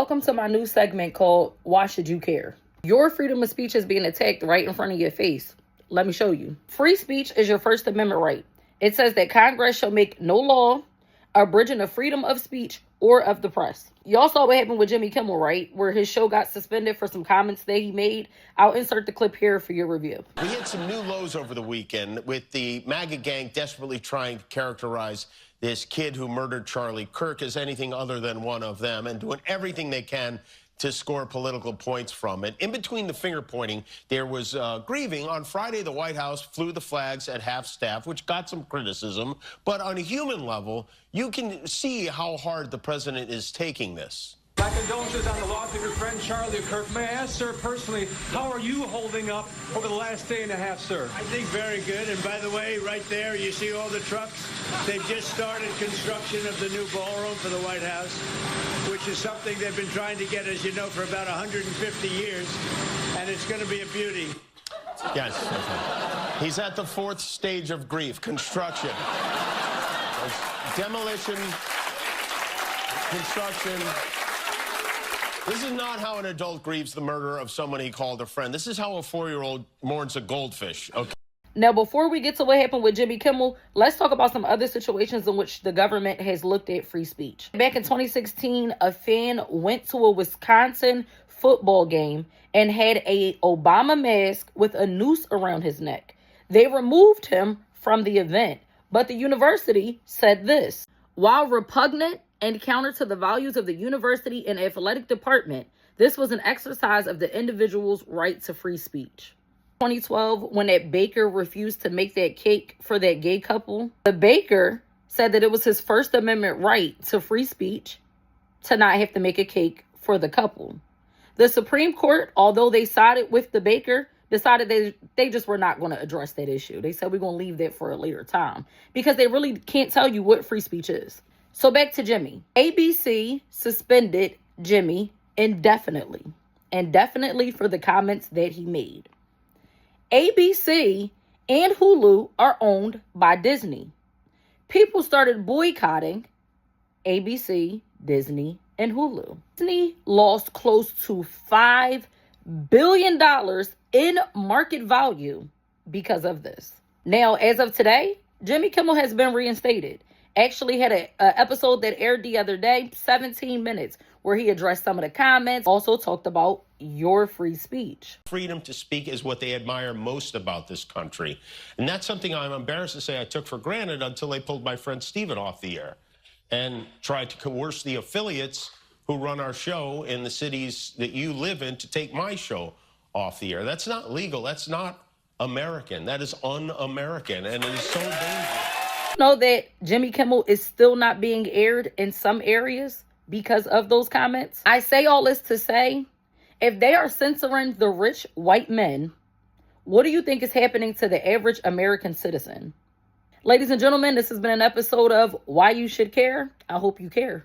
Welcome to my new segment called Why Should You Care? Your freedom of speech is being attacked right in front of your face. Let me show you. Free speech is your First Amendment right. It says that Congress shall make no law abridging the freedom of speech or of the press. Y'all saw what happened with Jimmy Kimmel, right? Where his show got suspended for some comments that he made. I'll insert the clip here for your review. We had some new lows over the weekend with the MAGA gang desperately trying to characterize this kid who murdered Charlie Kirk as anything other than one of them and doing everything they can to score political points from it. In between the finger pointing, there was grieving. On Friday, the White House flew the flags at half-staff, which got some criticism. But on a human level, you can see how hard the president is taking this. My condolences on the loss of your friend Charlie Kirk. May I ask, sir, personally, how are you holding up over the last day and a half, sir? I think very good. And by the way, right there, you see all the trucks? They've just started construction of the new ballroom for the White House, which is something they've been trying to get, as you know, for about 150 years. And it's going to be a beauty. Yes. He's at the fourth stage of grief, construction. Demolition, construction. This is not how an adult grieves the murder of someone he called a friend. This is how a 4-year-old mourns a goldfish, okay? Now, before we get to what happened with Jimmy Kimmel, let's talk about some other situations in which the government has looked at free speech. Back in 2016, a fan went to a Wisconsin football game and had a Obama mask with a noose around his neck. They removed him from the event, but the university said this: while repugnant and counter to the values of the university and athletic department, this was an exercise of the individual's right to free speech. 2012, when that baker refused to make that cake for that gay couple, the baker said that it was his First Amendment right to free speech to not have to make a cake for the couple. The Supreme Court, although they sided with the baker, decided they just were not going to address that issue. They said we're going to leave that for a later time because they really can't tell you what free speech is. So back to Jimmy. ABC suspended Jimmy indefinitely for the comments that he made. ABC and Hulu are owned by Disney. People started boycotting ABC, Disney, and Hulu. Disney lost close to $5 billion in market value because of this. Now, as of today, Jimmy Kimmel has been reinstated. Actually had an episode that aired the other day, 17 minutes, where he addressed some of the comments, also talked about your free speech. Freedom to speak is what they admire most about this country. And that's something I'm embarrassed to say I took for granted until they pulled my friend Steven off the air and tried to coerce the affiliates who run our show in the cities that you live in to take my show off the air. That's not legal. That's not American. That is un-American, and it is so dangerous. Know that Jimmy Kimmel is still not being aired in some areas because of those comments. I say all this to say, if they are censoring the rich white men, what do you think is happening to the average American citizen? Ladies and gentlemen, this has been an episode of Why You Should Care. I hope you care.